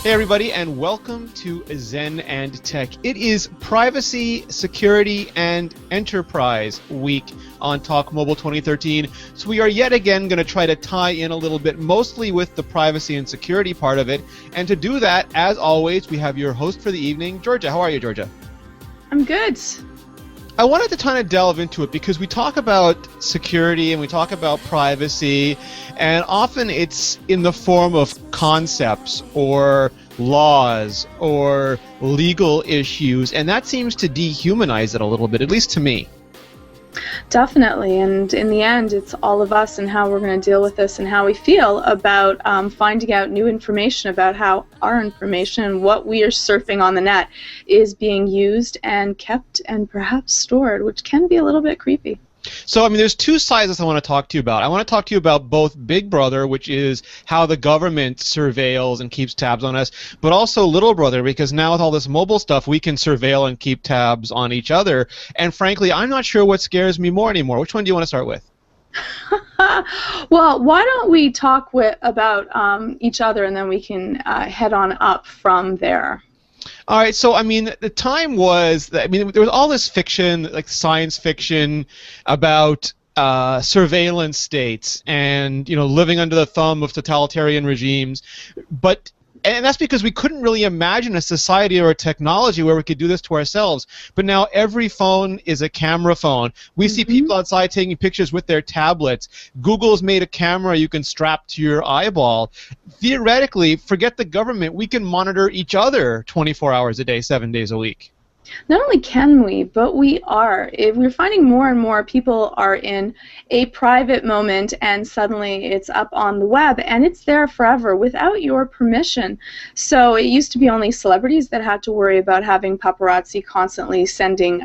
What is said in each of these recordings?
Hey everybody, and welcome to ZEN Tech. It is Privacy, Security, and Enterprise Week on Talk Mobile 2013. So we are yet again going to try to tie in a little bit, mostly with the privacy and security part of it. And to do that, as always, we have your host for the evening, Georgia. How are you, Georgia? I'm good. I wanted to kind of delve into it because we talk about security and we talk about privacy, and often it's in the form of concepts or laws or legal issues, and that seems to dehumanize it a little bit, at least to me. Definitely, and in the end, it's all of us and how we're going to deal with this and how we feel about finding out new information about how our information and what we are surfing on the net is being used and kept and perhaps stored, which can be a little bit creepy. So, there's two sides I want to talk to you about. I want to talk to you about both Big Brother, which is how the government surveils and keeps tabs on us, but also Little Brother, because now with all this mobile stuff, we can surveil and keep tabs on each other. And frankly, I'm not sure what scares me more anymore. Which one do you want to start with? Well, why don't we talk about each other, and then we can head on up from there. All right, so the time was there was all this fiction, like science fiction, about surveillance states and living under the thumb of totalitarian regimes, and that's because we couldn't really imagine a society or a technology where we could do this to ourselves. But now every phone is a camera phone. We see people outside taking pictures with their tablets. Google's made a camera you can strap to your eyeball. Theoretically, forget the government, we can monitor each other 24 hours a day, 7 days a week. Not only can we, but we are. If we're finding more and more people are in a private moment and suddenly it's up on the web and it's there forever without your permission. So it used to be only celebrities that had to worry about having paparazzi constantly sending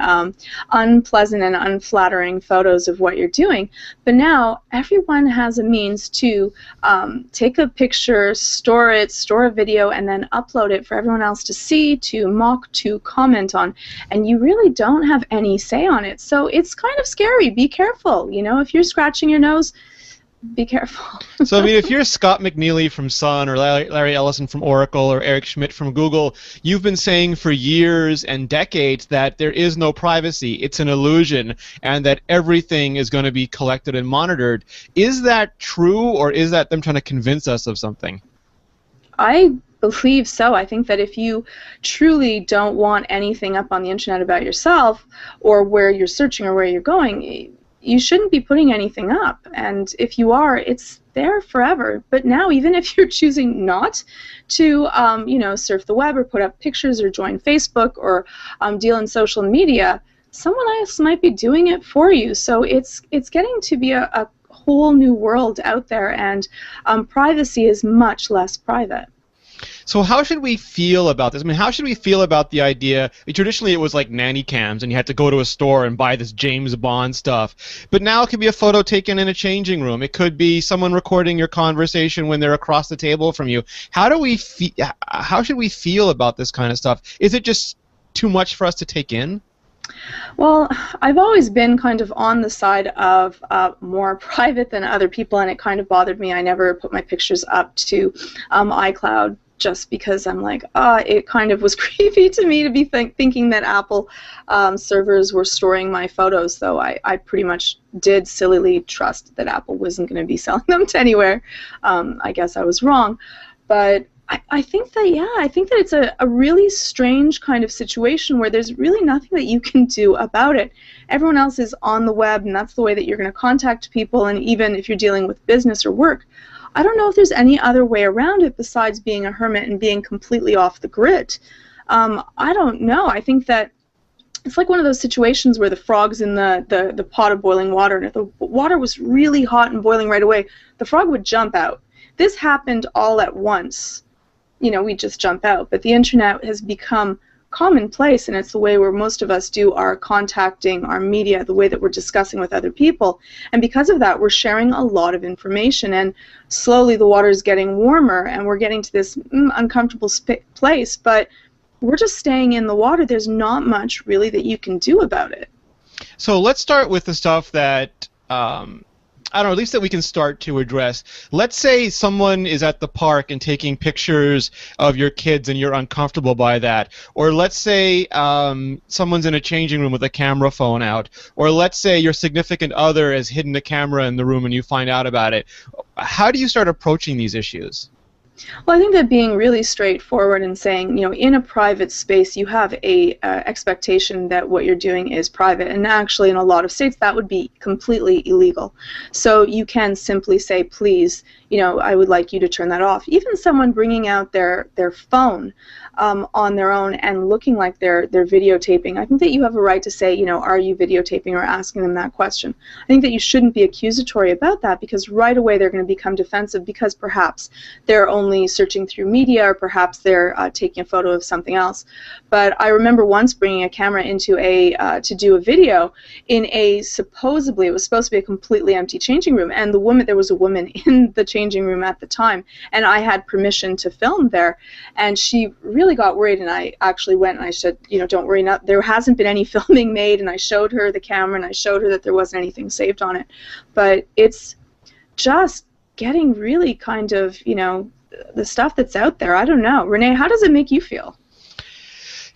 unpleasant and unflattering photos of what you're doing. But now everyone has a means to take a picture, store it, store a video, and then upload it for everyone else to see, to mock, to comment on. And you really don't have any say on it. So it's kind of scary. Be careful. If you're scratching your nose, be careful. So, if you're Scott McNealy from Sun, or Larry Ellison from Oracle, or Eric Schmidt from Google, you've been saying for years and decades that there is no privacy. It's an illusion, and that everything is going to be collected and monitored. Is that true, or is that them trying to convince us of something? I believe so. I think that if you truly don't want anything up on the internet about yourself or where you're searching or where you're going, you shouldn't be putting anything up. And if you are, it's there forever. But now, even if you're choosing not to, surf the web or put up pictures or join Facebook or deal in social media, someone else might be doing it for you. So it's getting to be a whole new world out there, and privacy is much less private. So how should we feel about this? How should we feel about the idea? Traditionally, it was like nanny cams, and you had to go to a store and buy this James Bond stuff. But now it could be a photo taken in a changing room. It could be someone recording your conversation when they're across the table from you. How should we feel about this kind of stuff? Is it just too much for us to take in? Well, I've always been kind of on the side of more private than other people, and it kind of bothered me. I never put my pictures up to iCloud, just because I'm like, it kind of was creepy to me to be thinking that Apple servers were storing my photos, though I pretty much did sillily trust that Apple wasn't going to be selling them to anywhere. I guess I was wrong. But I think that it's a really strange kind of situation where there's really nothing that you can do about it. Everyone else is on the web, and that's the way that you're going to contact people, and even if you're dealing with business or work, I don't know if there's any other way around it besides being a hermit and being completely off the grid. I don't know. I think that it's like one of those situations where the frog's in the pot of boiling water, and if the water was really hot and boiling right away, the frog would jump out. This happened all at once. We just jump out. But the internet has become commonplace, and it's the way where most of us do our contacting, our media, the way that we're discussing with other people. And because of that, we're sharing a lot of information, and slowly the water is getting warmer, and we're getting to this uncomfortable place, but we're just staying in the water. There's not much really that you can do about it. So let's start with the stuff that I don't know, at least that we can start to address. Let's say someone is at the park and taking pictures of your kids and you're uncomfortable by that. Or let's say someone's in a changing room with a camera phone out. Or let's say your significant other has hidden a camera in the room and you find out about it. How do you start approaching these issues? Well, I think that being really straightforward and saying, in a private space, you have a expectation that what you're doing is private, and actually, in a lot of states, that would be completely illegal. So you can simply say, please, I would like you to turn that off. Even someone bringing out their phone on their own and looking like they're videotaping, I think that you have a right to say, are you videotaping, or asking them that question. I think that you shouldn't be accusatory about that, because right away they're going to become defensive because perhaps they're only searching through media, or perhaps they're taking a photo of something else. But I remember once bringing a camera into to do a video in it was supposed to be a completely empty changing room, and there was a woman in the changing room at the time, and I had permission to film there, and she really got worried, and I actually went and I said, don't worry, there hasn't been any filming made, and I showed her the camera and I showed her that there wasn't anything saved on it. But it's just getting really kind of, the stuff that's out there. I don't know. Rene, how does it make you feel?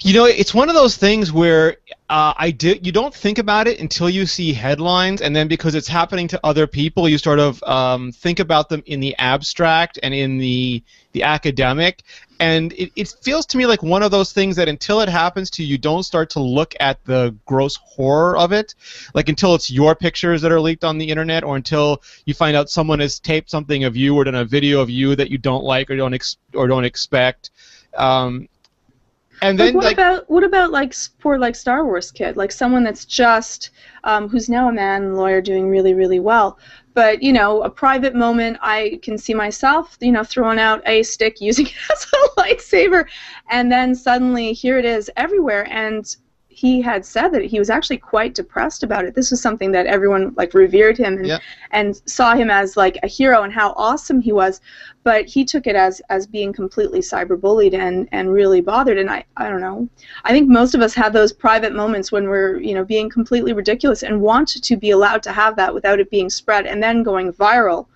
It's one of those things where you don't think about it until you see headlines, and then because it's happening to other people, you sort of think about them in the abstract and in the academic. And it feels to me like one of those things that until it happens to you, you don't start to look at the gross horror of it, like until it's your pictures that are leaked on the internet, or until you find out someone has taped something of you or done a video of you that you don't like or don't expect. And then, what about poor Star Wars kid, like someone that's just who's now a man and lawyer doing really, really well, but a private moment, I can see myself throwing out a stick, using it as a lightsaber, and then suddenly here it is everywhere. And he had said that he was actually quite depressed about it. This was something that everyone revered him and saw him as a hero and how awesome he was, but he took it as being completely cyberbullied and really bothered. And I don't know. I think most of us have those private moments when we're being completely ridiculous and want to be allowed to have that without it being spread and then going viral.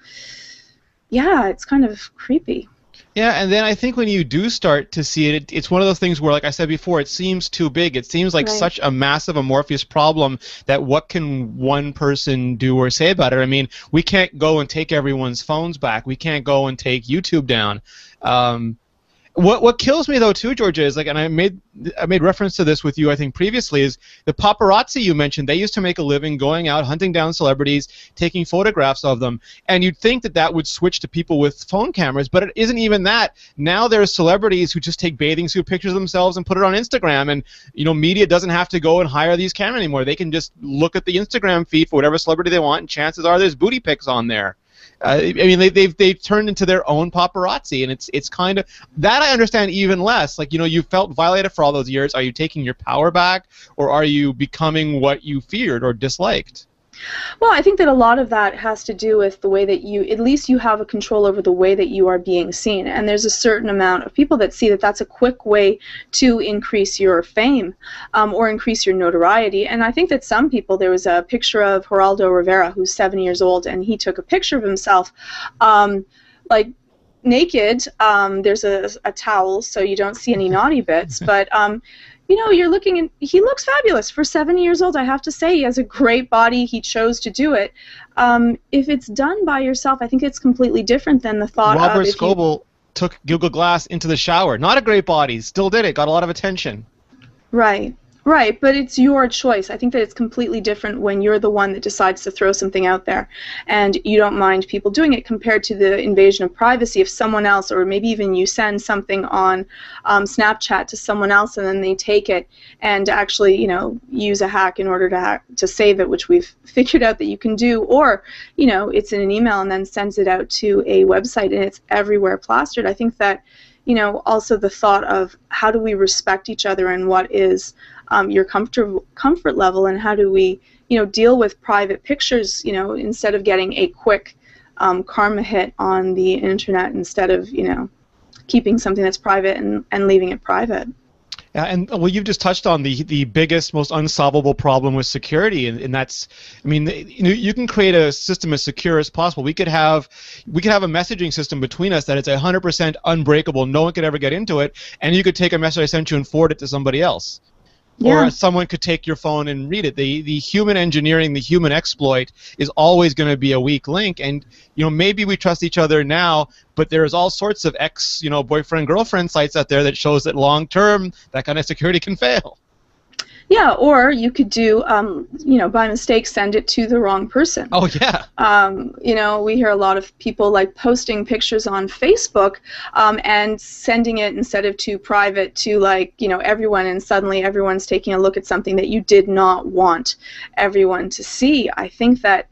Yeah, it's kind of creepy. Yeah, and then I think when you do start to see it, it's one of those things where, like I said before, it seems too big. It seems like such a massive, amorphous problem that what can one person do or say about it? I mean, we can't go and take everyone's phones back. We can't go and take YouTube down. What kills me though too, Georgia, is and I made reference to this with you I think previously, is the paparazzi you mentioned. They used to make a living going out hunting down celebrities, taking photographs of them, and you'd think that would switch to people with phone cameras, but it isn't even that. Now there's celebrities who just take bathing suit pictures of themselves and put it on Instagram, and media doesn't have to go and hire these cameras anymore. They can just look at the Instagram feed for whatever celebrity they want, and chances are there's booty pics on there. I mean, they've turned into their own paparazzi, and it's kind of that I understand even less. You felt violated for all those years. Are you taking your power back, or are you becoming what you feared or disliked? Well, I think that a lot of that has to do with the way that at least you have a control over the way that you are being seen. And there's a certain amount of people that see that that's a quick way to increase your fame or increase your notoriety. And I think that some people, there was a picture of Geraldo Rivera, who's 7 years old, and he took a picture of himself naked. There's a towel, so you don't see any naughty bits, but you're looking and he looks fabulous for 7 years old. I have to say, he has a great body. He chose to do it. If it's done by yourself, I think it's completely different than the thought Robert of Scoble took Google Glass into the shower. Not a great body. Still did it. Got a lot of attention. Right. Right, but it's your choice. I think that it's completely different when you're the one that decides to throw something out there and you don't mind people doing it, compared to the invasion of privacy if someone else, or maybe even you send something on Snapchat to someone else and then they take it and actually, use a hack in order to save it, which we've figured out that you can do, or, it's in an email and then sends it out to a website and it's everywhere plastered. I think that, also the thought of how do we respect each other and what is your comfort level, and how do we, deal with private pictures, instead of getting a quick karma hit on the internet, instead of, keeping something that's private and leaving it private. Yeah, and well, you've just touched on the biggest, most unsolvable problem with security, and that's, I mean, you can create a system as secure as possible. We could have a messaging system between us that is 100% unbreakable. No one could ever get into it, and you could take a message I sent you and forward it to somebody else. Yeah. Or someone could take your phone and read it. The human engineering, the human exploit is always going to be a weak link. And maybe we trust each other now, but there's all sorts of boyfriend girlfriend sites out there that shows that long term that kind of security can fail. Yeah, or you could do, by mistake, send it to the wrong person. Oh yeah. We hear a lot of people like posting pictures on Facebook and sending it instead of to private to everyone, and suddenly everyone's taking a look at something that you did not want everyone to see. I think that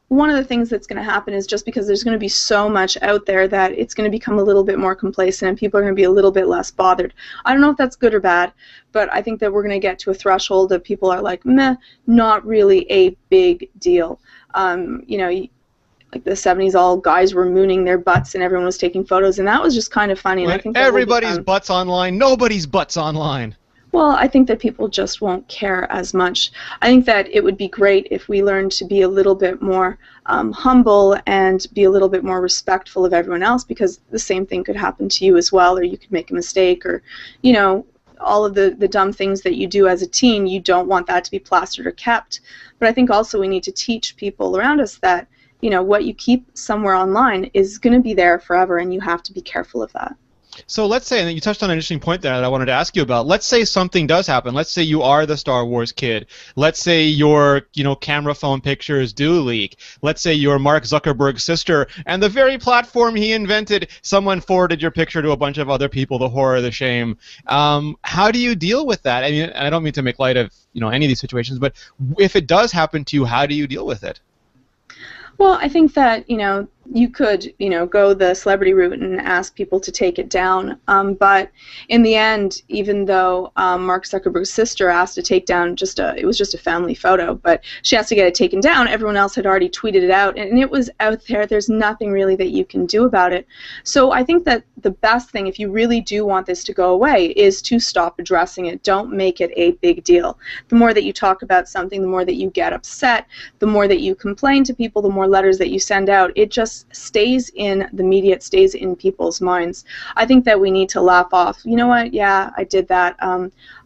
one of the things that's going to happen is just because there's going to be so much out there that it's going to become a little bit more complacent and people are going to be a little bit less bothered. I don't know if that's good or bad, but I think that we're going to get to a threshold of people are like, meh, not really a big deal. Like the 70s, all guys were mooning their butts and everyone was taking photos, and that was just kind of funny. And I think everybody's butts online, nobody's butts online. Well, I think that people just won't care as much. I think that it would be great if we learned to be a little bit more humble and be a little bit more respectful of everyone else, because the same thing could happen to you as well, or you could make a mistake, or, all of the dumb things that you do as a teen, you don't want that to be plastered or kept. But I think also we need to teach people around us that, what you keep somewhere online is going to be there forever, and you have to be careful of that. So let's say, and you touched on an interesting point there that I wanted to ask you about. Let's say something does happen. Let's say you are the Star Wars kid. Let's say your, camera phone pictures do leak. Let's say you're Mark Zuckerberg's sister, and the very platform he invented, someone forwarded your picture to a bunch of other people. The horror, the shame. How do you deal with that? I mean, I don't mean to make light of any of these situations, but if it does happen to you, how do you deal with it? Well, I think that, you could, go the celebrity route and ask people to take it down. But in the end, even though Mark Zuckerberg's sister asked to take down it was just a family photo, but she has to get it taken down, everyone else had already tweeted it out, and it was out there. There's nothing really that you can do about it. So I think that the best thing, if you really do want this to go away, is to stop addressing it. Don't make it a big deal. The more that you talk about something, the more that you get upset, the more that you complain to people, the more letters that you send out, it just stays in the media, it stays in people's minds. I think that we need to laugh off, you know what, yeah, I did that.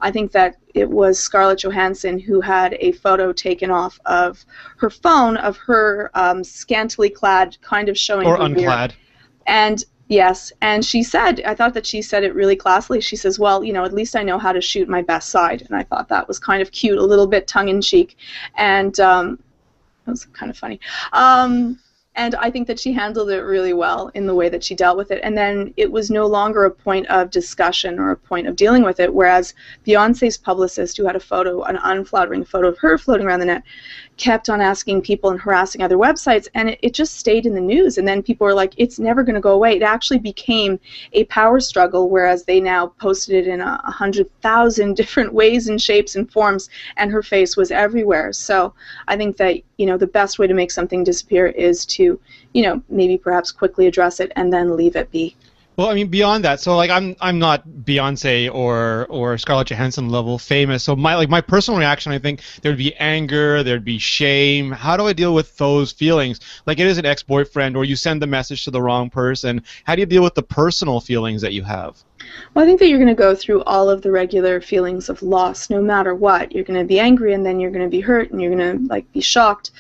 I think that it was Scarlett Johansson who had a photo taken off of her phone of her scantily clad, kind of showing or her unclad. Rear. And yes, and she said, I thought that she said it really classily. She says, well, at least I know how to shoot my best side. And I thought that was kind of cute, a little bit tongue-in-cheek. And that was kind of funny. And I think that she handled it really well in the way that she dealt with it. And then it was no longer a point of discussion or a point of dealing with it, whereas Beyonce's publicist, who had an unflattering photo of her floating around the net, kept on asking people and harassing other websites, and it just stayed in the news. And then people were like, it's never going to go away. It actually became a power struggle, whereas they now posted it in 100,000 different ways and shapes and forms, and her face was everywhere. So I think that, the best way to make something disappear is to, maybe perhaps quickly address it and then leave it be. Well, I mean, beyond that, so I'm not Beyonce or Scarlett Johansson level famous. So my personal reaction, I think there'd be anger, there'd be shame. How do I deal with those feelings? Like, it is an ex-boyfriend, or you send the message to the wrong person. How do you deal with the personal feelings that you have? Well, I think that you're going to go through all of the regular feelings of loss, no matter what. You're going to be angry, and then you're going to be hurt, and you're going to be shocked.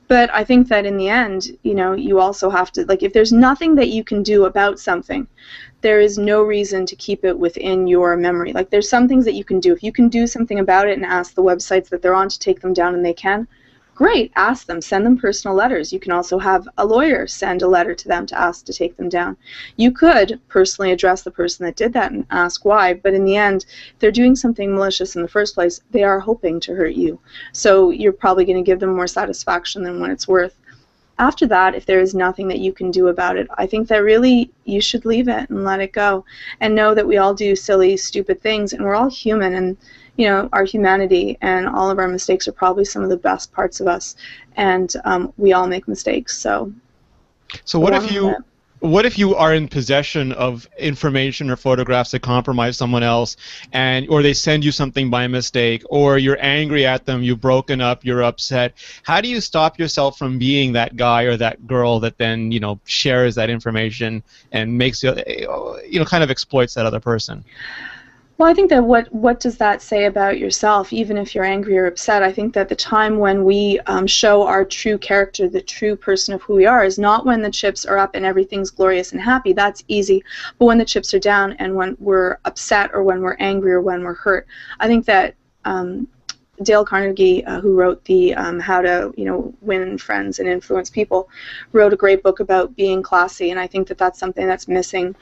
But I think that in the end, you also have to, if there's nothing that you can do about something, there is no reason to keep it within your memory. There's some things that you can do. If you can do something about it and ask the websites that they're on to take them down, and they can, great, ask them, send them personal letters. You can also have a lawyer send a letter to them to ask to take them down. You could personally address the person that did that and ask why, but in the end, if they're doing something malicious in the first place, they are hoping to hurt you. So you're probably going to give them more satisfaction than what it's worth. After that, if there is nothing that you can do about it, I think that really you should leave it and let it go, and know that we all do silly, stupid things, and we're all human, and our humanity and all of our mistakes are probably some of the best parts of us, and we all make mistakes. So what if you what if you are in possession of information or photographs that compromise someone else, and or they send you something by mistake, or you're angry at them, you've broken up, you're upset? How do you stop yourself from being that guy or that girl that then, you know, shares that information and makes you know, kind of exploits that other person? Well, I think that what does that say about yourself, even if you're angry or upset? I think that the time when we show our true character, the true person of who we are, is not when the chips are up and everything's glorious and happy. That's easy. But when the chips are down and when we're upset or when we're angry or when we're hurt, I think that Dale Carnegie, who wrote the How to, you know, Win Friends and Influence People, wrote a great book about being classy, and I think that that's something that's missing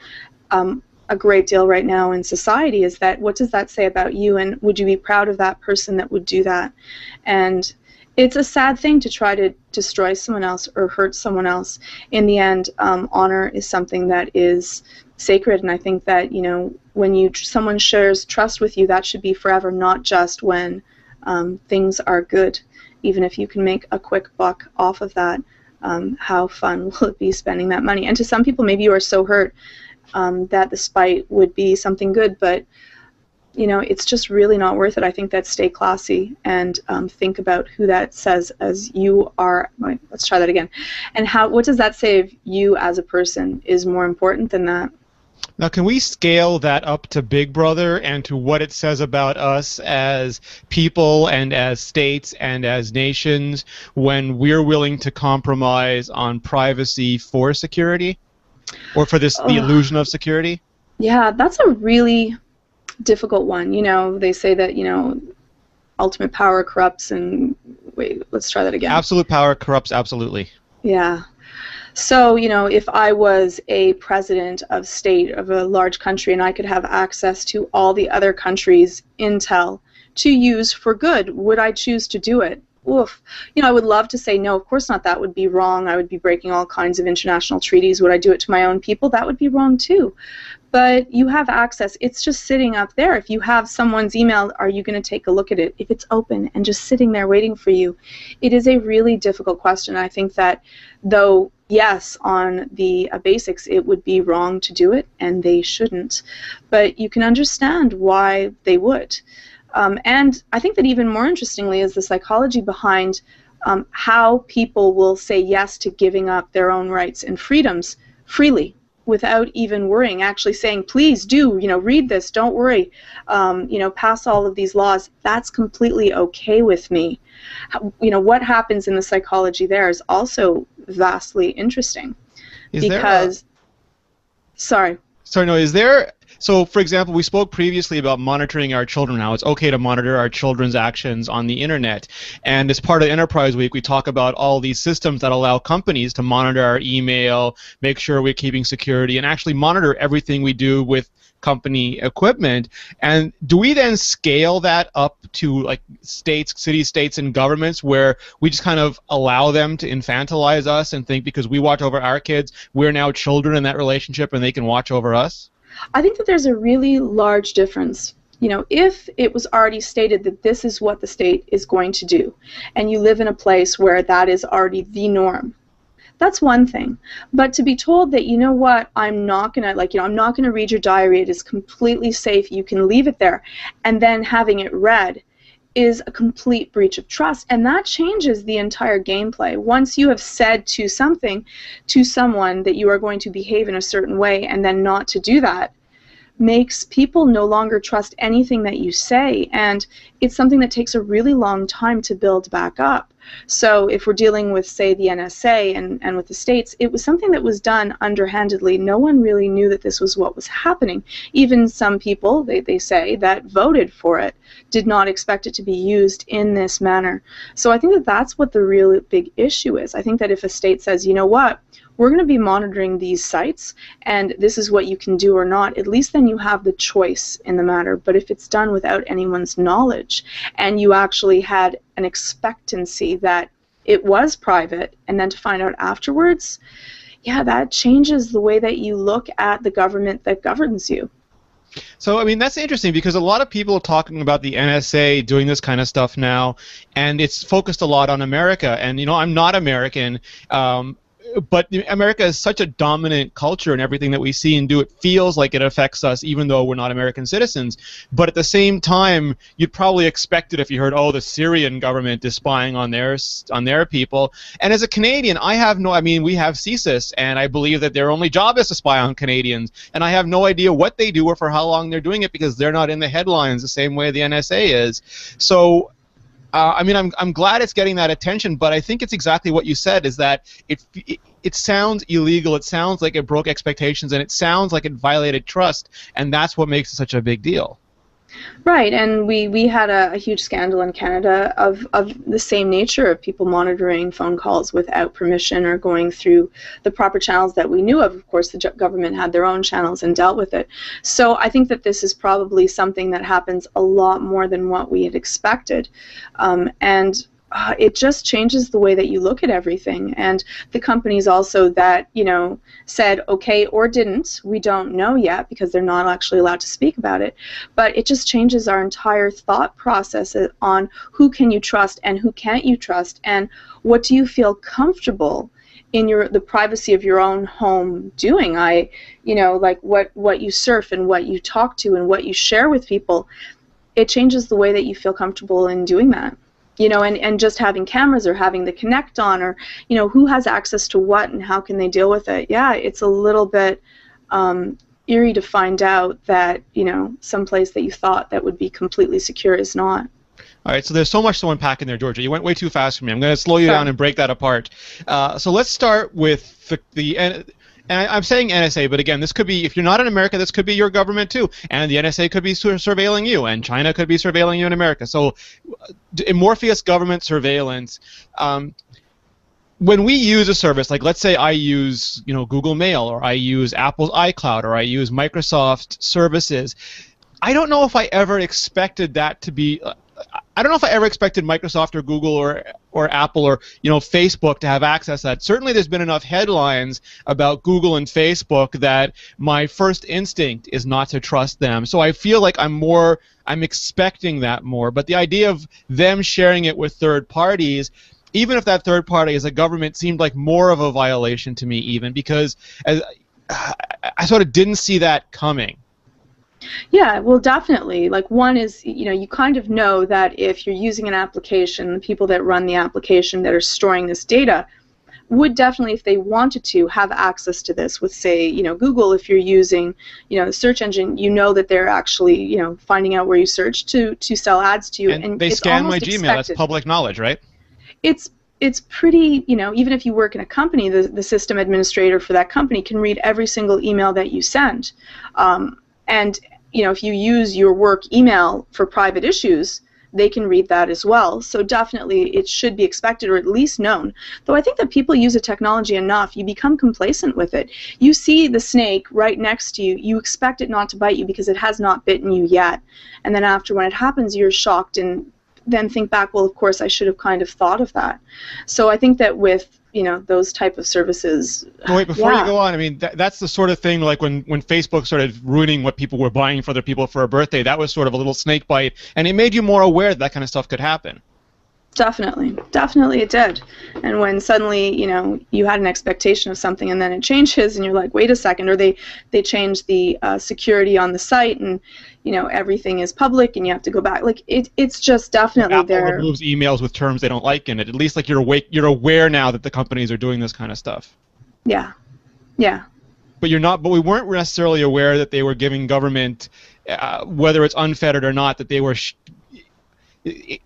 a great deal right now in society. Is that, what does that say about you, and would you be proud of that person that would do that? And it's a sad thing to try to destroy someone else or hurt someone else. In the end, honor is something that is sacred, and I think that, you know, when someone shares trust with you, that should be forever, not just when things are good. Even if you can make a quick buck off of that, how fun will it be spending that money? And to some people, maybe you are so hurt that the spite would be something good, but you know, it's just really not worth it. I think that stay classy and think about who that says as you are. Wait, let's try that again. And what does that say of you as a person is more important than that. Now, can we scale that up to Big Brother and to what it says about us as people and as states and as nations when we're willing to compromise on privacy for security? Or for this, the illusion of security? Yeah, that's a really difficult one. You know, they say that, you know, ultimate power corrupts, and wait, let's try that again. Absolute power corrupts absolutely. Yeah. So, you know, if I was a president of state of a large country and I could have access to all the other countries' intel to use for good, would I choose to do it? Oof. You know, I would love to say no, of course not. That would be wrong. I would be breaking all kinds of international treaties. Would I do it to my own people? That would be wrong too. But you have access. It's just sitting up there. If you have someone's email, are you going to take a look at it? If it's open and just sitting there waiting for you, it is a really difficult question. I think that, though, yes, on the basics, it would be wrong to do it, and they shouldn't. But you can understand why they would. And I think that even more interestingly is the psychology behind how people will say yes to giving up their own rights and freedoms freely without even worrying, actually saying, please do, you know, read this, don't worry, you know, pass all of these laws. That's completely okay with me. You know, what happens in the psychology there is also vastly interesting. Sorry, no, is there... So, for example, we spoke previously about monitoring our children, how it's okay to monitor our children's actions on the internet. And as part of Enterprise Week, we talk about all these systems that allow companies to monitor our email, make sure we're keeping security, and actually monitor everything we do with company equipment. And do we then scale that up to like states, city-states, and governments where we just kind of allow them to infantilize us and think because we watch over our kids, we're now children in that relationship and they can watch over us? I think that there's a really large difference. You know, if it was already stated that this is what the state is going to do, and you live in a place where that is already the norm, that's one thing. But to be told that, you know what, I'm not going to, like, you know, I'm not going to read your diary, it is completely safe, you can leave it there, and then having it read is a complete breach of trust, and that changes the entire gameplay. Once you have said to someone that you are going to behave in a certain way and then not to do that, makes people no longer trust anything that you say, and it's something that takes a really long time to build back up. So if we're dealing with, say, the NSA and with the states, it was something that was done underhandedly. No one really knew that this was what was happening. Even some people, they say, that voted for it did not expect it to be used in this manner. So I think that that's what the real big issue is. I think that if a state says, you know what, we're going to be monitoring these sites, and this is what you can do or not, at least then you have the choice in the matter. But if it's done without anyone's knowledge, and you actually had an expectancy that it was private, and then to find out afterwards, yeah, that changes the way that you look at the government that governs you. So, I mean, that's interesting because a lot of people are talking about the NSA doing this kind of stuff now, and it's focused a lot on America. And, you know, I'm not American. but America is such a dominant culture in everything that we see and do. It feels like it affects us, even though we're not American citizens. But at the same time, you'd probably expect it if you heard, oh, the Syrian government is spying on their people. And as a Canadian, I mean, we have CSIS, and I believe that their only job is to spy on Canadians. And I have no idea what they do or for how long they're doing it, because they're not in the headlines the same way the NSA is. So, I mean, I'm glad it's getting that attention, but I think it's exactly what you said, is that it sounds illegal, it sounds like it broke expectations, and it sounds like it violated trust, and that's what makes it such a big deal. Right, and we had a huge scandal in Canada of the same nature, of people monitoring phone calls without permission or going through the proper channels that we knew of. Of course, the government had their own channels and dealt with it. So I think that this is probably something that happens a lot more than what we had expected. And it just changes the way that you look at everything. And the companies also that, said okay or didn't, we don't know yet because they're not actually allowed to speak about it, but it just changes our entire thought process on who can you trust and who can't you trust, and what do you feel comfortable in the privacy of your own home doing. Like what you surf and what you talk to and what you share with people, it changes the way that you feel comfortable in doing that. And just having cameras or having the Connect on, or, who has access to what and how can they deal with it. Yeah, it's a little bit eerie to find out that, some place that you thought that would be completely secure is not. All right, so there's so much to unpack in there, Georgia. You went way too fast for me. I'm going to slow you down and break that apart. So let's start with and I'm saying NSA, but again, this could be, if you're not in America, this could be your government too. And the NSA could be surveilling you, and China could be surveilling you in America. So amorphous government surveillance. When we use a service, like let's say I use Google Mail, or I use Apple's iCloud, or I use Microsoft services, I don't know if I ever expected that to be... I don't know if I ever expected Microsoft or Google or Apple or Facebook to have access to that. Certainly there's been enough headlines about Google and Facebook that my first instinct is not to trust them. So I feel like I'm expecting that more. But the idea of them sharing it with third parties, even if that third party is a government, seemed like more of a violation to me, even because I sort of didn't see that coming. Yeah, well, definitely. Like, one is, you kind of know that if you're using an application, the people that run the application that are storing this data would definitely, if they wanted to, have access to this. With, say, Google, if you're using, the search engine, that they're actually, finding out where you search to sell ads to you. And they scan my Gmail. That's public knowledge, right? It's pretty, even if you work in a company, the system administrator for that company can read every single email that you send. And if you use your work email for private issues, they can read that as well. So definitely it should be expected, or at least known. Though I think that people use the technology enough, you become complacent with it. You see the snake right next to you, you expect it not to bite you because it has not bitten you yet. And then after, when it happens, you're shocked and then think back, well, of course, I should have kind of thought of that. So I think that with those type of services. Oh, wait, before you go on, I mean, that's the sort of thing, like when Facebook started ruining what people were buying for their people for a birthday, that was sort of a little snake bite, and it made you more aware that kind of stuff could happen. Definitely it did. And when suddenly, you had an expectation of something and then it changes and you're like, wait a second, or they change the security on the site and, everything is public and you have to go back. Like, it's just definitely Apple removes emails with terms they don't like in it. At least, like, you're aware now that the companies are doing this kind of stuff. Yeah. But we weren't necessarily aware that they were giving government, whether it's unfettered or not, that they were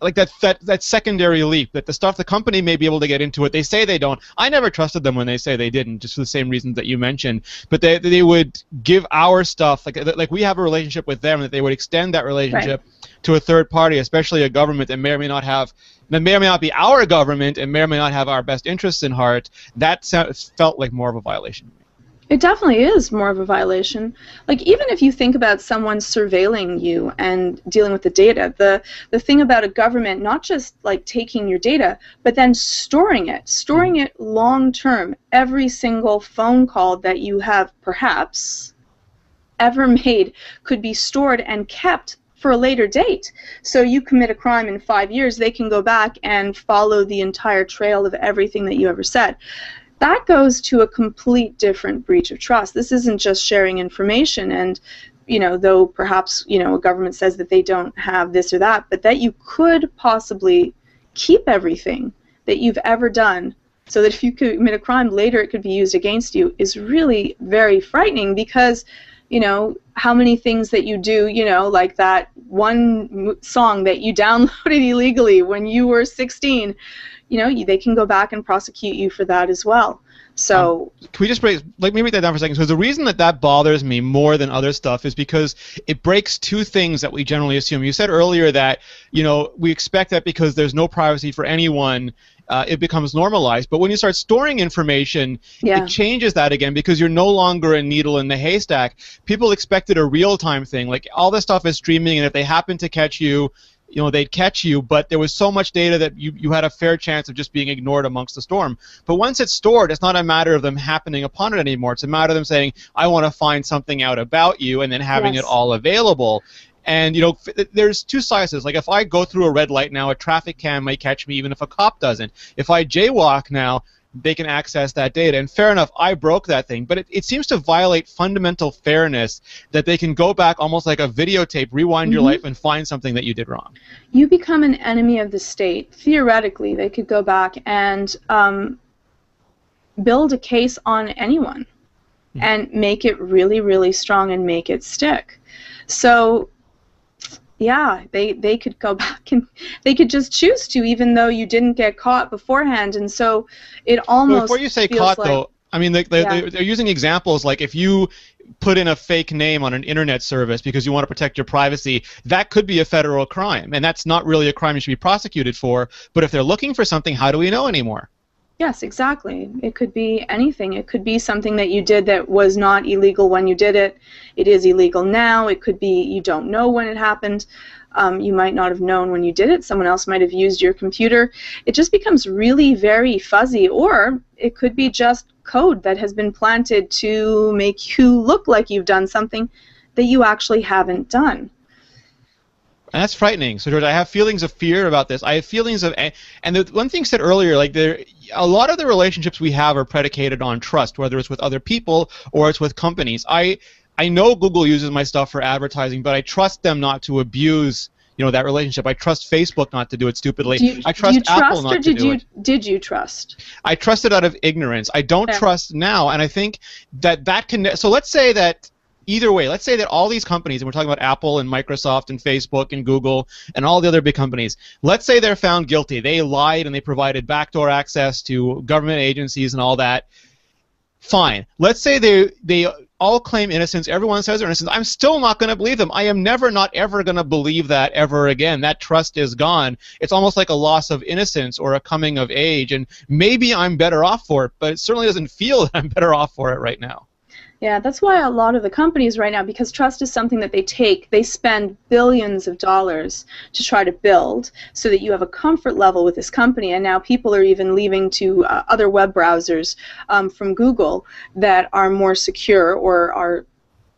like that secondary leap, that the stuff the company may be able to get into it. They say they don't. I never trusted them when they say they didn't, just for the same reasons that you mentioned. But they would give our stuff, like we have a relationship with them, that they would extend that relationship to a third party, especially a government that may or may not be our government and may or may not have our best interests in heart. That felt like more of a violation. It definitely is more of a violation. Like, even if you think about someone surveilling you and dealing with the data, the thing about a government, not just like taking your data, but then storing it long term. Every single phone call that you have perhaps ever made could be stored and kept for a later date. So you commit a crime in 5 years, they can go back and follow the entire trail of everything that you ever said. that goes to a complete different breach of trust. This isn't just sharing information, and though perhaps a government says that they don't have this or that, but that you could possibly keep everything that you've ever done, so that if you commit a crime later it could be used against you, is really very frightening. Because how many things that you do, like that one song that you downloaded illegally when you were 16, they can go back and prosecute you for that as well. So can we just let me break that down for a second? So the reason that bothers me more than other stuff is because it breaks two things that we generally assume. You said earlier that we expect that because there's no privacy for anyone, it becomes normalized. But when you start storing information, it changes that again, because you're no longer a needle in the haystack. People expected a real-time thing. Like, all this stuff is streaming, and if they happen to catch you, they'd catch you, but there was so much data that you had a fair chance of just being ignored amongst the storm. But once it's stored, it's not a matter of them happening upon it anymore. It's a matter of them saying, I want to find something out about you, and then having it all available. And, there's two sides to this. Like, if I go through a red light now, a traffic cam may catch me even if a cop doesn't. If I jaywalk now, they can access that data. And fair enough, I broke that thing. But it seems to violate fundamental fairness that they can go back almost like a videotape, rewind your life, and find something that you did wrong. You become an enemy of the state. Theoretically, they could go back and build a case on anyone and make it really, really strong and make it stick. So yeah, they could go back and they could just choose to, even though you didn't get caught beforehand. And so it almost before you say feels caught, like, though, I mean, they're using examples like if you put in a fake name on an internet service because you want to protect your privacy, that could be a federal crime, and that's not really a crime you should be prosecuted for. But if they're looking for something, how do we know anymore? Yes, exactly. It could be anything. It could be something that you did that was not illegal when you did it. It is illegal now. It could be you don't know when it happened. You might not have known when you did it. Someone else might have used your computer. It just becomes really very fuzzy. Or it could be just code that has been planted to make you look like you've done something that you actually haven't done. And that's frightening. So, George, I have feelings of fear about this. I have feelings of, and the one thing said earlier, like a lot of the relationships we have are predicated on trust, whether it's with other people or it's with companies. I know Google uses my stuff for advertising, but I trust them not to abuse, that relationship. I trust Facebook not to do it stupidly. I trust Apple not to do it. Did you trust? I trusted out of ignorance. I don't trust now, and I think that can. So let's say that. Either way, let's say that all these companies, and we're talking about Apple and Microsoft and Facebook and Google and all the other big companies, let's say they're found guilty. They lied and they provided backdoor access to government agencies and all that. Fine. Let's say they all claim innocence. Everyone says they're innocent. I'm still not going to believe them. I am never, not ever going to believe that ever again. That trust is gone. It's almost like a loss of innocence or a coming of age, and maybe I'm better off for it, but it certainly doesn't feel that I'm better off for it right now. Yeah, that's why a lot of the companies right now, because trust is something that they spend billions of dollars to try to build so that you have a comfort level with this company, and now people are even leaving to other web browsers from Google that are more secure or are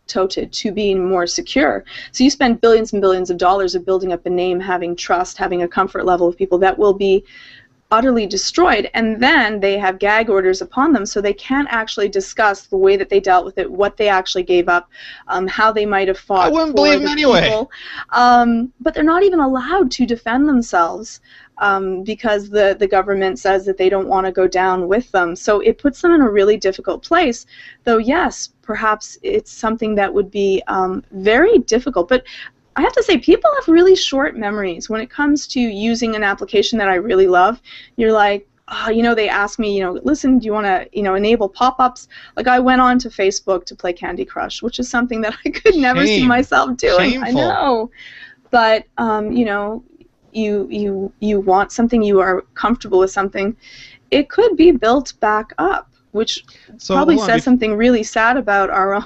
touted to being more secure. So you spend billions and billions of dollars of building up a name, having trust, having a comfort level with people that will be utterly destroyed, and then they have gag orders upon them, so they can't actually discuss the way that they dealt with it, what they actually gave up, how they might have fought. I wouldn't believe them anyway. But they're not even allowed to defend themselves because the government says that they don't want to go down with them. So it puts them in a really difficult place. Though yes, perhaps it's something that would be very difficult. But I have to say, people have really short memories when it comes to using an application that I really love. You're like, they ask me, listen, do you want to, enable pop-ups? Like, I went on to Facebook to play Candy Crush, which is something that I could never see myself doing. Shameful. I know. But, you want something, you are comfortable with something, it could be built back up, which probably says something really sad about our own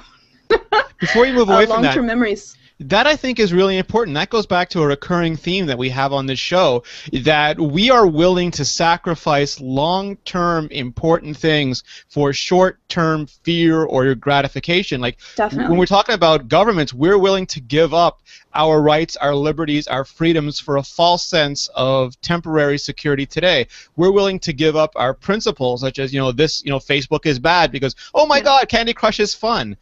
before you move away from that, long-term memories. That, I think, is really important. That goes back to a recurring theme that we have on this show, that we are willing to sacrifice long-term important things for short-term fear or gratification. Like, Definitely. when we're talking about governments, we're willing to give up our rights, our liberties, our freedoms for a false sense of temporary security today. We're willing to give up our principles, such as, Facebook is bad because, oh my God, Candy Crush is fun.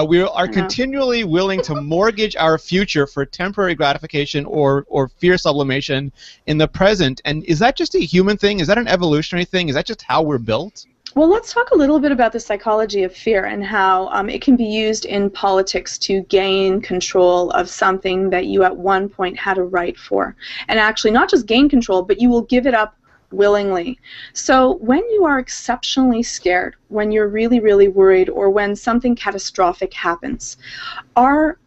We are continually willing to mortgage our future for temporary gratification or fear sublimation in the present. And is that just a human thing? Is that an evolutionary thing? Is that just how we're built? Well, let's talk a little bit about the psychology of fear and how it can be used in politics to gain control of something that you at one point had a right for. And actually not just gain control, but you will give it up willingly. So when you are exceptionally scared, when you're really, really worried, or when something catastrophic happens, our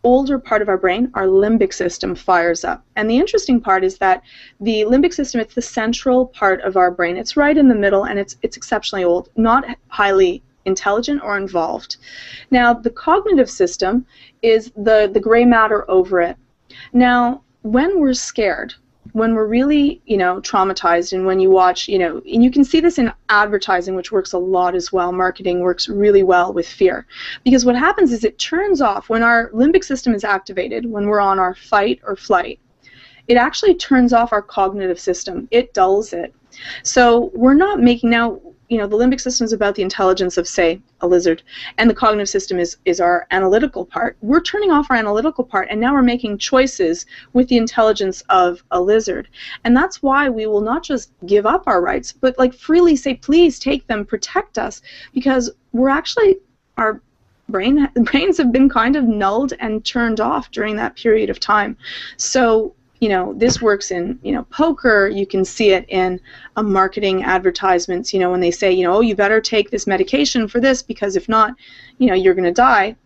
older part of our brain, our limbic system, fires up. And the interesting part is that the limbic system, it's the central part of our brain. It's right in the middle, and it's exceptionally old, not highly intelligent or involved. Now, the cognitive system is the gray matter over it. Now, when we're scared, when we're really, traumatized, and when you watch, and you can see this in advertising, which works a lot as well. Marketing works really well with fear. Because what happens is it turns off, when our limbic system is activated, when we're on our fight or flight, it actually turns off our cognitive system. It dulls it. So we're not making, now, the limbic system is about the intelligence of, say, a lizard, and the cognitive system is our analytical part. We're turning off our analytical part, and now we're making choices with the intelligence of a lizard. And that's why we will not just give up our rights, but freely say, please take them, protect us, because we're actually, our brains have been kind of nulled and turned off during that period of time. So this works in, poker. You can see it in marketing advertisements, when they say, oh, you better take this medication for this because if not, you're going to die.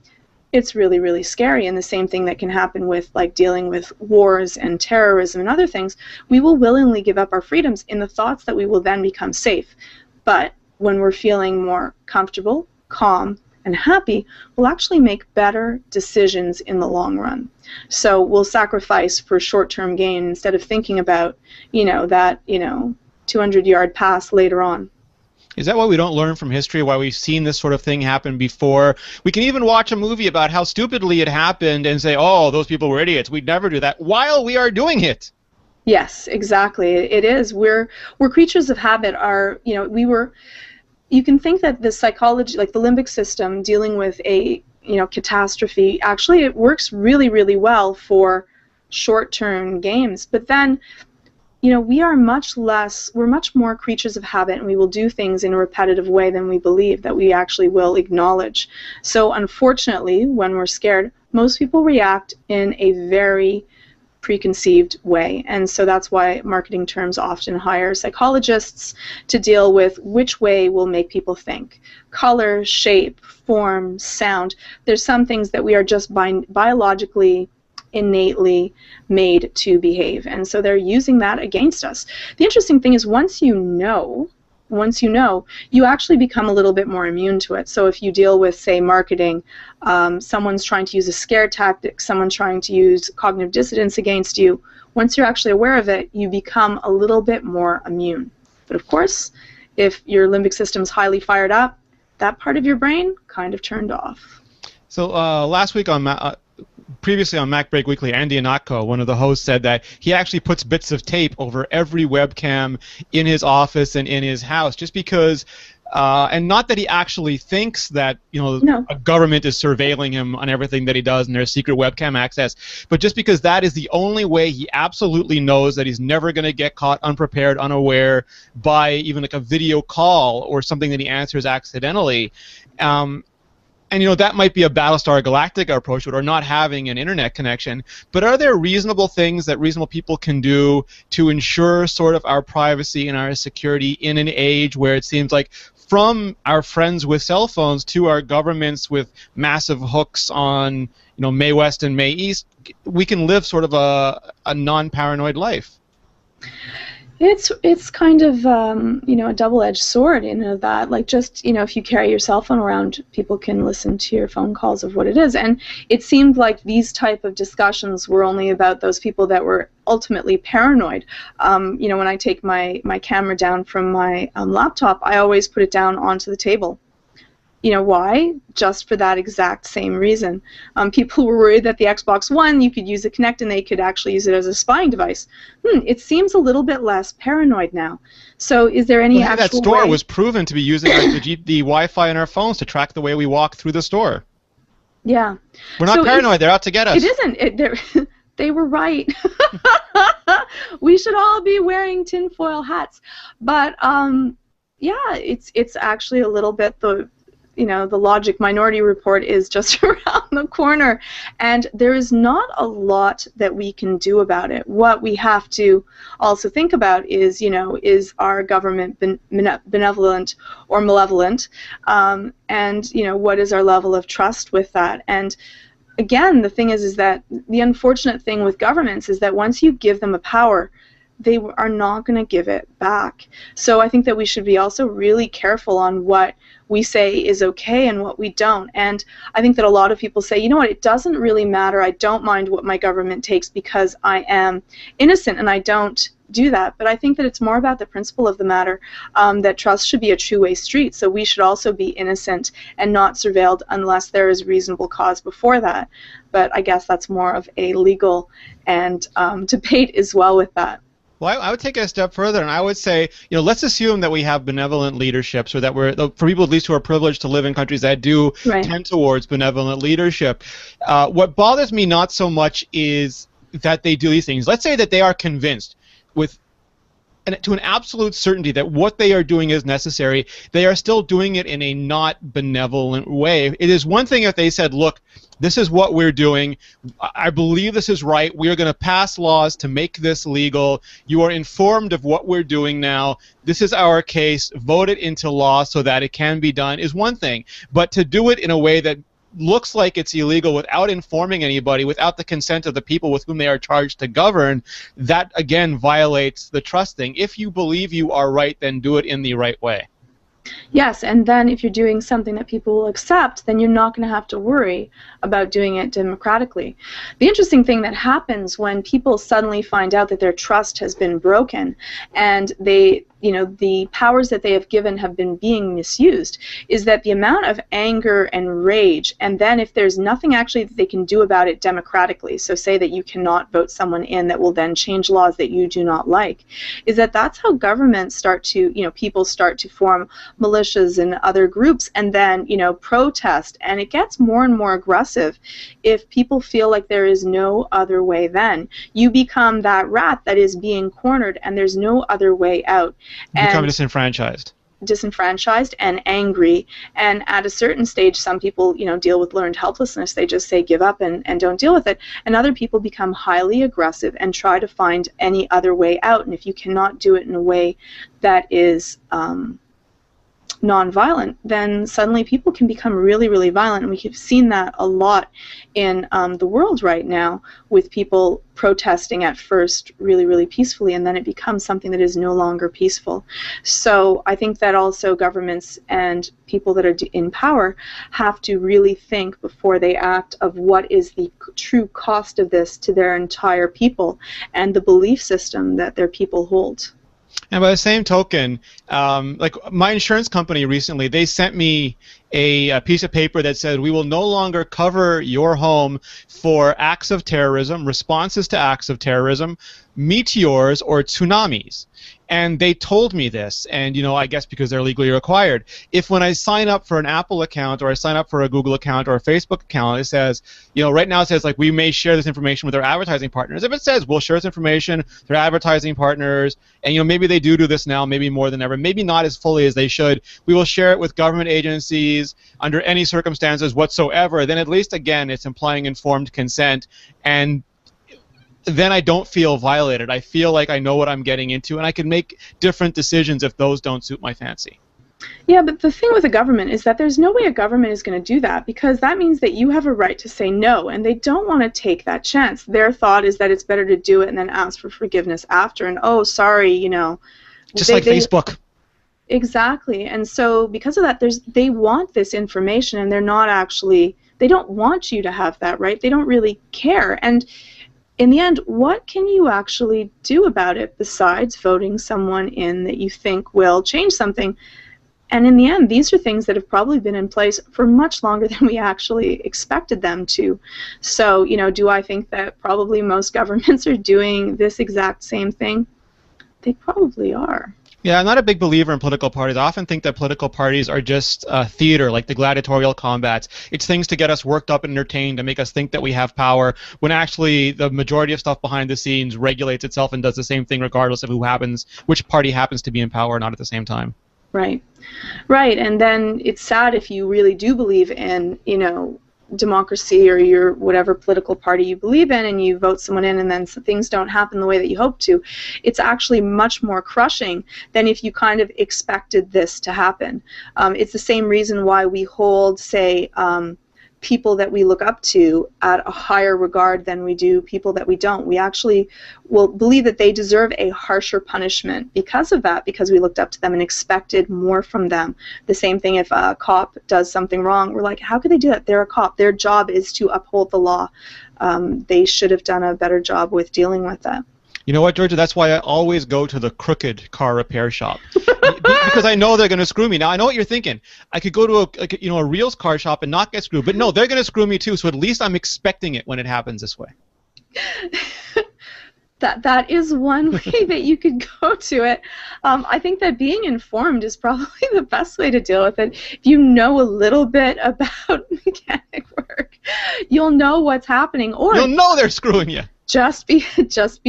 It's really, really scary. And the same thing that can happen with dealing with wars and terrorism and other things. We will willingly give up our freedoms in the thoughts that we will then become safe. But when we're feeling more comfortable, calm, and happy, we'll actually make better decisions in the long run. So we'll sacrifice for short-term gain instead of thinking about, that 200-yard pass later on. Is that why we don't learn from history, why we've seen this sort of thing happen before? We can even watch a movie about how stupidly it happened and say, oh, those people were idiots. We'd never do that, while we are doing it. Yes, exactly. It is. We're creatures of habit. You can think that the psychology, the limbic system, dealing with a catastrophe, actually it works really, really well for short-term games. But then, we're much more creatures of habit, and we will do things in a repetitive way than we believe that we actually will acknowledge. So unfortunately, when we're scared, most people react in a very preconceived way, and so that's why marketing terms often hire psychologists to deal with which way will make people think. Color, shape, form, sound. There's some things that we are just biologically, innately made to behave, and so they're using that against us. The interesting thing is once you know, you actually become a little bit more immune to it. So if you deal with, say, marketing, someone's trying to use a scare tactic, someone's trying to use cognitive dissonance against you, once you're actually aware of it, you become a little bit more immune. But of course, if your limbic system's highly fired up, that part of your brain kind of turned off. So last week previously on Mac Break Weekly, Andy Anatko, one of the hosts, said that he actually puts bits of tape over every webcam in his office and in his house, just because, and not that he actually thinks that a government is surveilling him on everything that he does and there's secret webcam access, but just because that is the only way he absolutely knows that he's never going to get caught unprepared, unaware by even a video call or something that he answers accidentally. And that might be a Battlestar Galactica approach or not having an internet connection, but are there reasonable things that reasonable people can do to ensure sort of our privacy and our security in an age where it seems like from our friends with cell phones to our governments with massive hooks on May West and May East, we can live sort of a non-paranoid life? It's kind of a double-edged sword that if you carry your cell phone around, people can listen to your phone calls of what it is. And it seemed like these type of discussions were only about those people that were ultimately paranoid. When I take my camera down from my laptop, I always put it down onto the table. You know why? Just for that exact same reason. People were worried that the Xbox One, you could use the Kinect and they could actually use it as a spying device. It seems a little bit less paranoid now. So is there any Well, hey, that actual store way? was proven to be using the Wi-Fi in our phones to track the way we walk through the store. Yeah. We're not paranoid. They're out to get us. It isn't. They were right. We should all be wearing tinfoil hats. But yeah, it's actually a little bit the Logic Minority Report is just around the corner, and there is not a lot that we can do about it. What we have to also think about is, is our government benevolent or malevolent, and what is our level of trust with that? And again, the thing is that the unfortunate thing with governments is that once you give them a power, they are not going to give it back. So I think that we should be also really careful on what we say is okay and what we don't. And I think that a lot of people say, you know what, it doesn't really matter. I don't mind what my government takes because I am innocent and I don't do that. But I think that it's more about the principle of the matter, that trust should be a two-way street. So we should also be innocent and not surveilled unless there is reasonable cause before that. But I guess that's more of a legal and debate as well with that. Well, I would take it a step further, and I would say, let's assume that we have benevolent leadership, so that for people at least who are privileged to live in countries that do tend towards benevolent leadership. What bothers me not so much is that they do these things. Let's say that they are convinced to an absolute certainty that what they are doing is necessary. They are still doing it in a not benevolent way. It is one thing if they said, look, this is what we're doing. I believe this is right. We are going to pass laws to make this legal. You are informed of what we're doing now. This is our case. Vote it into law so that it can be done is one thing. But to do it in a way that looks like it's illegal without informing anybody, without the consent of the people with whom they are charged to govern, that again violates the trust thing. If you believe you are right, then do it in the right way. Yes, and then if you're doing something that people will accept, then you're not going to have to worry about doing it democratically. The interesting thing that happens when people suddenly find out that their trust has been broken and they, the powers that they have given have been being misused is that the amount of anger and rage, and then if there's nothing actually that they can do about it democratically, so say that you cannot vote someone in that will then change laws that you do not like, is that that's how governments start to, people start to form militias and other groups and then, protest, and it gets more and more aggressive if people feel like there is no other way then. You become that rat that is being cornered and there's no other way out. You become disenfranchised and angry, and at a certain stage some people deal with learned helplessness. They just say give up and don't deal with it, and other people become highly aggressive and try to find any other way out. And if you cannot do it in a way that is non-violent, then suddenly people can become really, really violent. And we have seen that a lot in the world right now with people protesting at first really, really peacefully, and then it becomes something that is no longer peaceful. So I think that also governments and people that are in power have to really think before they act of what is the true cost of this to their entire people and the belief system that their people hold. And by the same token, like my insurance company recently, they sent me a piece of paper that said we will no longer cover your home for acts of terrorism, responses to acts of terrorism, meteors, or tsunamis. And they told me this, and I guess because they're legally required. If when I sign up for an Apple account or I sign up for a Google account or a Facebook account, it says, right now it says like we may share this information with our advertising partners. If it says we'll share this information with their advertising partners, and maybe they do this now, maybe more than ever, maybe not as fully as they should, we will share it with government agencies under any circumstances whatsoever, then at least again it's implying informed consent, and then I don't feel violated. I feel like I know what I'm getting into, and I can make different decisions if those don't suit my fancy. Yeah, but the thing with a government is that there's no way a government is going to do that, because that means that you have a right to say no, and they don't want to take that chance. Their thought is that it's better to do it and then ask for forgiveness after, and oh, sorry, Just like Facebook. Exactly, and so because of that, they want this information, and they don't want you to have that right. They don't really care, and in the end, what can you actually do about it besides voting someone in that you think will change something? And in the end, these are things that have probably been in place for much longer than we actually expected them to. So, do I think that probably most governments are doing this exact same thing? They probably are. Yeah, I'm not a big believer in political parties. I often think that political parties are just theater, like the gladiatorial combats. It's things to get us worked up and entertained, to make us think that we have power, when actually the majority of stuff behind the scenes regulates itself and does the same thing regardless of which party happens to be in power or not at the same time. Right. Right. And then it's sad if you really do believe in, democracy or your whatever political party you believe in, and you vote someone in and then things don't happen the way that you hope to. It's actually much more crushing than if you kind of expected this to happen. It's the same reason why we hold, say, people that we look up to at a higher regard than we do people that we don't. We actually will believe that they deserve a harsher punishment because of that, because we looked up to them and expected more from them. The same thing if a cop does something wrong. We're like, how could they do that? They're a cop. Their job is to uphold the law. They should have done a better job with dealing with that. You know what, Georgia? That's why I always go to the crooked car repair shop, because I know they're going to screw me. Now I know what you're thinking. I could go to a real car shop and not get screwed, but no, they're going to screw me too. So at least I'm expecting it when it happens this way. That is one way that you could go to it. I think that being informed is probably the best way to deal with it. If you know a little bit about mechanic work, you'll know what's happening, or you'll know they're screwing you. Just be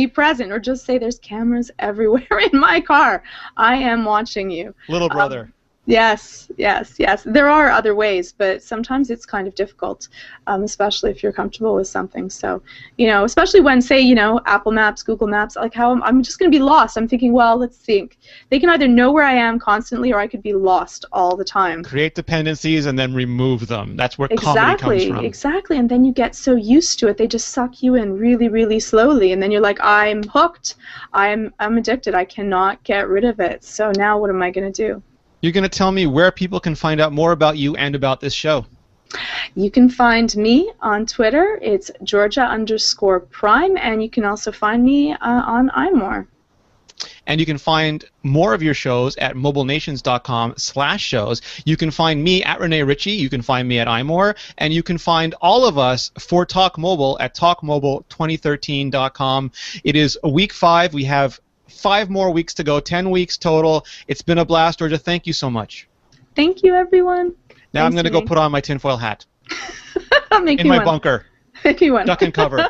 present, or just say there's cameras everywhere in my car. I am watching you. Little brother. Yes. There are other ways, but sometimes it's kind of difficult, especially if you're comfortable with something. So, especially when, say, Apple Maps, Google Maps, like how I'm just going to be lost. I'm thinking, well, let's think. They can either know where I am constantly, or I could be lost all the time. Create dependencies and then remove them. That's where comedy comes from. Exactly. And then you get so used to it, they just suck you in really, really slowly. And then you're like, I'm hooked. I'm addicted. I cannot get rid of it. So now what am I going to do? You're going to tell me where people can find out more about you and about this show. You can find me on Twitter. It's Georgia_Prime, and you can also find me on iMore. And you can find more of your shows at mobilenations.com/shows. You can find me at Rene Ritchie. You can find me at iMore. And you can find all of us for Talk Mobile at talkmobile2013.com. It is week 5. We have 5 more weeks to go, 10 weeks total. It's been a blast, Georgia. Thank you so much. Thank you, everyone. Now I'm going to go put on my tinfoil hat. I'll make in you my one. bunker. Make you one. Duck and cover.